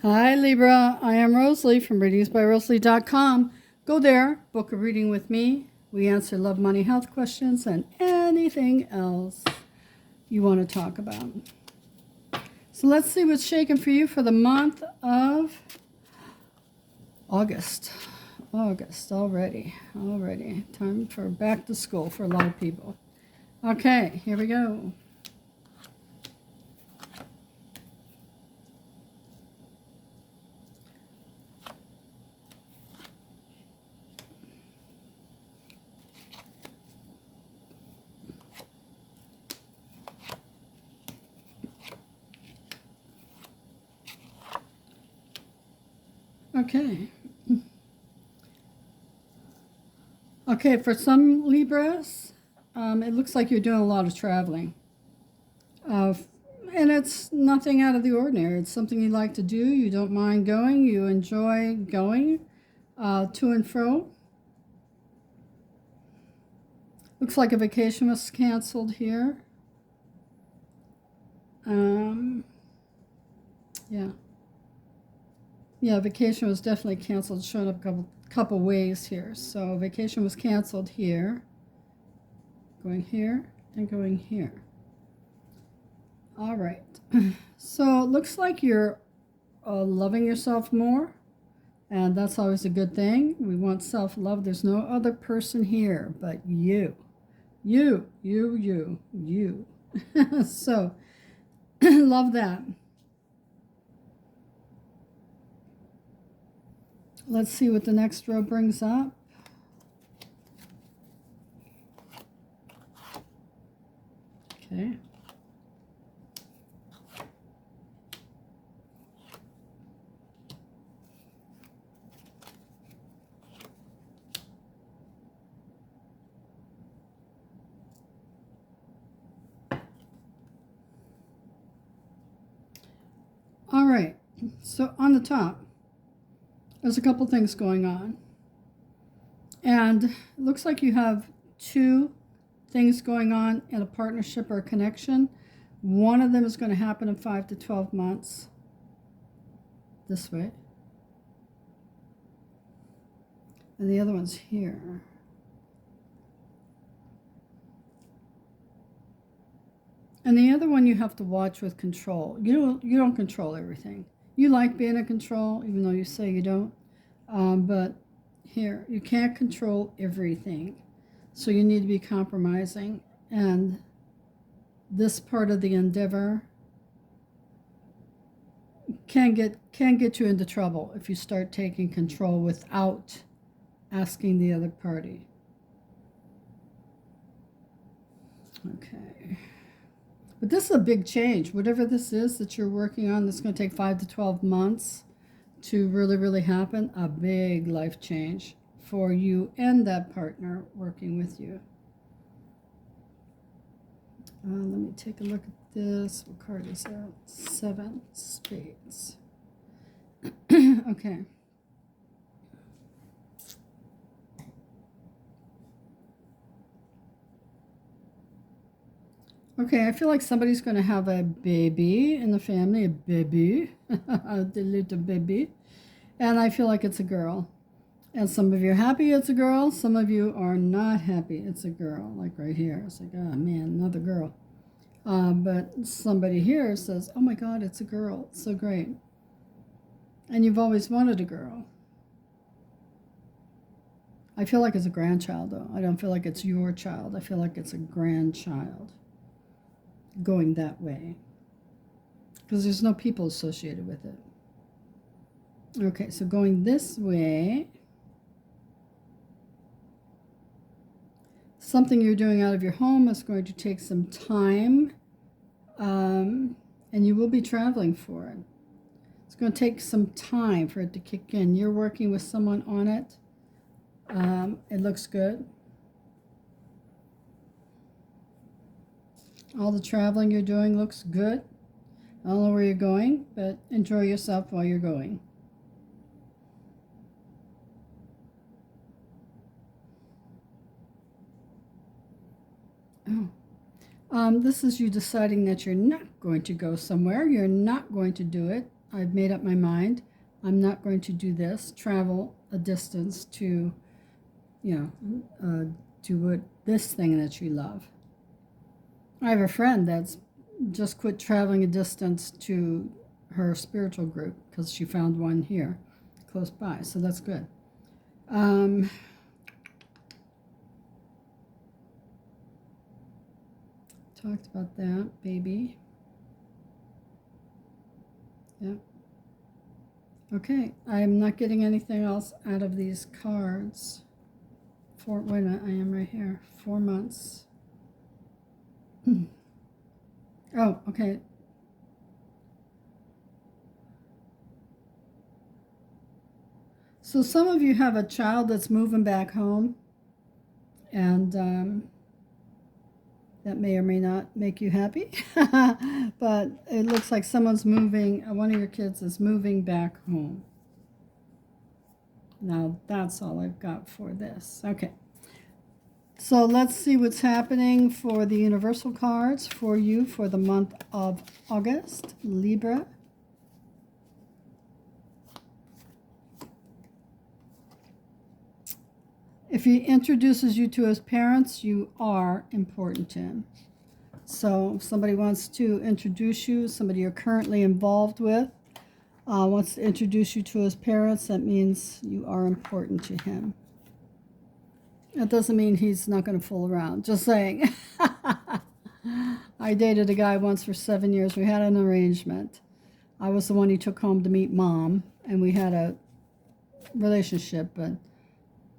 Hi, Libra. I am Rosalie from readingsbyrosalie.com. Go there, book a reading with me. We answer love, money, health questions, and anything else you want to talk about. So let's see what's shaking for you for the month of August. August already. Time for back to school for a lot of people. Okay, here we go. Okay. Okay, for some Libras, it looks like you're doing a lot of traveling. And it's nothing out of the ordinary. It's something you like to do. You don't mind going. You enjoy going to and fro. Looks like a vacation was canceled here. Yeah. Yeah, vacation was definitely canceled. Showing up a couple ways here. So vacation was canceled here. Going here and going here. All right. So it looks like you're loving yourself more. And that's always a good thing. We want self-love. There's no other person here but you. You. So, love that. Let's see what the next row brings up. Okay. All right. So on the top, there's a couple things going on. And it looks like you have two things going on in a partnership or a connection. One of them is going to happen in 5 to 12 months. This way. And the other one's here. And the other one you have to watch with control. You don't control everything. You like being in control, even though you say you don't. But here, you can't control everything. So you need to be compromising. And this part of the endeavor can get you into trouble if you start taking control without asking the other party. Okay. But this is a big change. Whatever this is that you're working on, that's going to take 5 to 12 months to really happen. A big life change for you and that partner working with you. Let me take a look at this. What card is that? 7 spades. Okay. Okay, I feel like somebody's going to have a baby in the family, a baby, the little baby. And I feel like it's a girl. And some of you are happy it's a girl. Some of you are not happy it's a girl. Like right here. It's like, oh man, another girl. But somebody here says, oh my God, it's a girl. It's so great. And you've always wanted a girl. I feel like it's a grandchild, though. I don't feel like it's your child. I feel like it's a grandchild going that way. Because there's no people associated with it. Okay, so going this way. Something you're doing out of your home is going to take some time. And you will be traveling for it. It's going to take some time for it to kick in. You're working with someone on it. It looks good. All the traveling you're doing looks good. I don't know where you're going, but enjoy yourself while you're going. This is you deciding that you're not going to go somewhere. You're not going to do it. I've made up my mind. I'm not going to do this, travel a distance to, do this thing that you love. I have a friend that's just quit traveling a distance to her spiritual group because she found one here close by, so that's good. Talked about that, baby. Yeah. Okay, I'm not getting anything else out of these cards. Wait a minute, I am right here. 4 months. Oh, okay. So some of you have a child that's moving back home, and that may or may not make you happy. But it looks like someone's moving, one of your kids is moving back home. Now, that's all I've got for this. Okay. So let's see what's happening for the universal cards for you for the month of August, Libra. If he introduces you to his parents, you are important to him. So if somebody wants to introduce you, somebody you're currently involved with, wants to introduce you to his parents, that means you are important to him. That doesn't mean he's not going to fool around. Just saying. I dated a guy once for 7 years. We had an arrangement. I was the one he took home to meet mom, and we had a relationship, but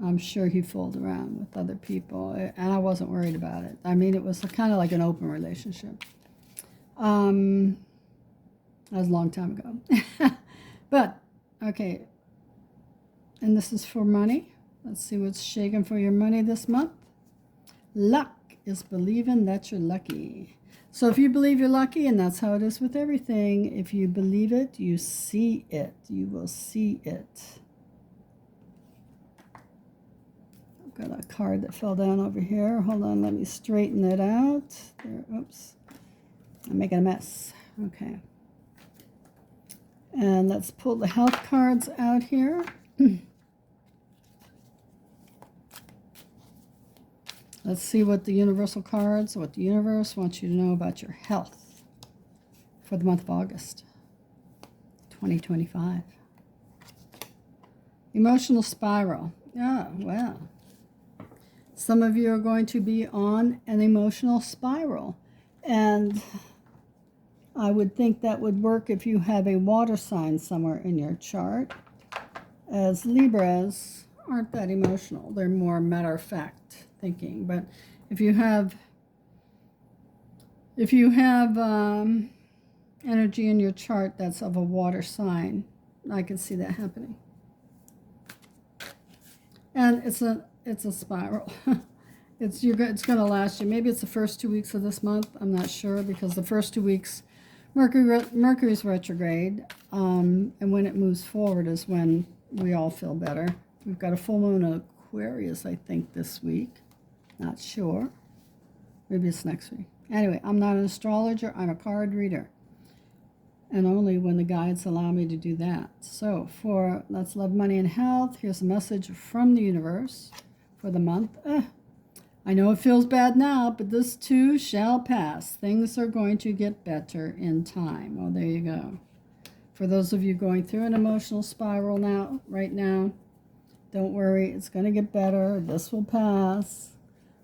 I'm sure he fooled around with other people, and I wasn't worried about it. I mean, it was kind of like an open relationship. That was a long time ago. But, okay. And this is for money. Let's see what's shaking for your money this month. Luck is believing that you're lucky. So if you believe you're lucky, and that's how it is with everything, if you believe it, you see it. You will see it. I've got a card that fell down over here. Hold on, let me straighten it out. There, oops. I'm making a mess. Okay. And let's pull the health cards out here. Let's see what the universal cards, what the universe wants you to know about your health for the month of August 2025. Emotional spiral. Yeah, well, some of you are going to be on an emotional spiral. And I would think that would work if you have a water sign somewhere in your chart, as Libras aren't that emotional. They're more matter-of-fact thinking. But if you have energy in your chart that's of a water sign, I can see that happening. And it's a spiral. It's going to last you. Maybe it's the first 2 weeks of this month. I'm not sure, because the first 2 weeks Mercury's retrograde, and when it moves forward is when we all feel better. We've got a full moon in Aquarius, I think, this week. Not sure. Maybe it's next week. Anyway, I'm not an astrologer. I'm a card reader. And only when the guides allow me to do that. So for Let's Love, Money, and Health, here's a message from the universe for the month. I know it feels bad now, but this too shall pass. Things are going to get better in time. Well, there you go. For those of you going through an emotional spiral right now, don't worry, it's going to get better. This will pass.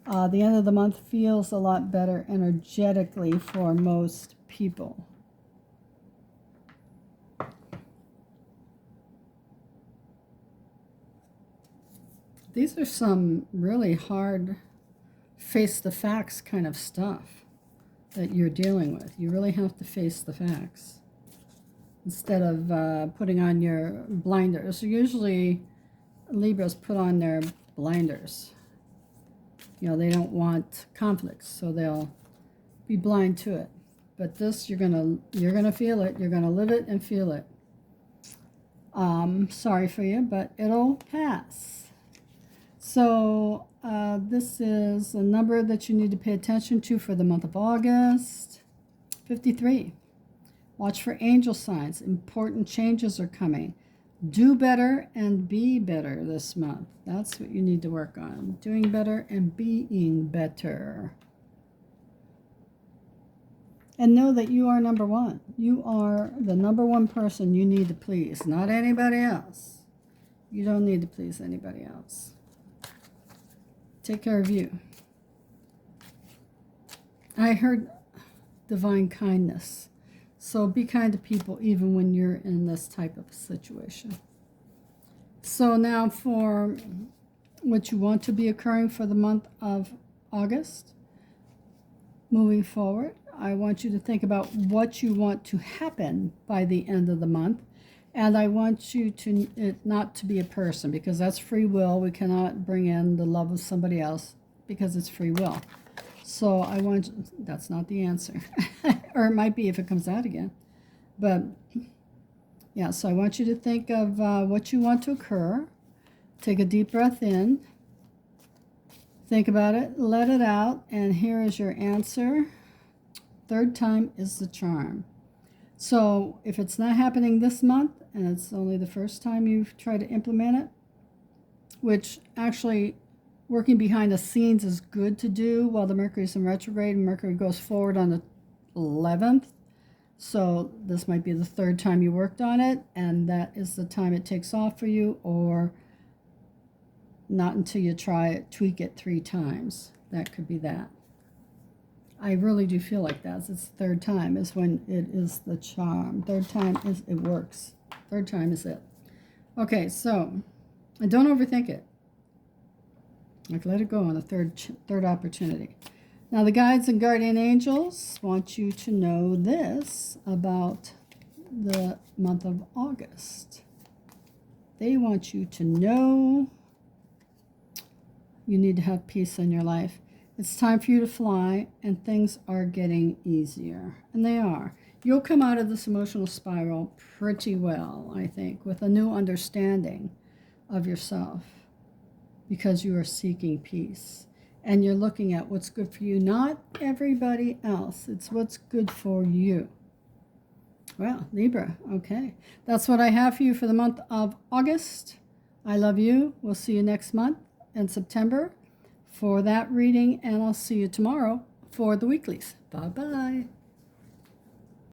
The end of the month feels a lot better energetically for most people. These are some really hard face the facts kind of stuff that you're dealing with. You really have to face the facts instead of putting on your blinders. Usually Libras put on their blinders. They don't want conflicts, so they'll be blind to it. But this, you're gonna feel it. You're gonna live it and feel it. Sorry for you, but it'll pass. So this is a number that you need to pay attention to for the month of August. 53. Watch for angel signs. Important changes are coming. Do better and be better this month. That's what you need to work on. Doing better and being better. And know that you are number one. You are the number one person you need to please, not anybody else. You don't need to please anybody else. Take care of you. I heard divine kindness. So be kind to people even when you're in this type of situation. So now for what you want to be occurring for the month of August. Moving forward, I want you to think about what you want to happen by the end of the month. And I want you to it not to be a person, because that's free will. We cannot bring in the love of somebody else because it's free will. So I want, that's not the answer. Or it might be if it comes out again. But yeah, so I want you to think of what you want to occur. Take a deep breath in. Think about it, let it out, and here is your answer. Third time is the charm. So if it's not happening this month, and it's only the first time you've tried to implement it, which actually working behind the scenes is good to do while the Mercury's in retrograde, and Mercury goes forward on the 11th. So this might be the third time you worked on it, and that is the time it takes off for you, or not until you try it, tweak it 3 times. That could be that. I really do feel like that. It's the third time is when it is the charm. Third time is it works. Third time is it. Okay, so, and don't overthink it. Like, let it go on the third opportunity. Now, the guides and guardian angels want you to know this about the month of August. They want you to know you need to have peace in your life. It's time for you to fly, and things are getting easier. And they are. You'll come out of this emotional spiral pretty well, I think, with a new understanding of yourself, because you are seeking peace. And you're looking at what's good for you, not everybody else. It's what's good for you. Well, Libra, okay. That's what I have for you for the month of August. I love you. We'll see you next month in September for that reading, and I'll see you tomorrow for the weeklies. Bye-bye.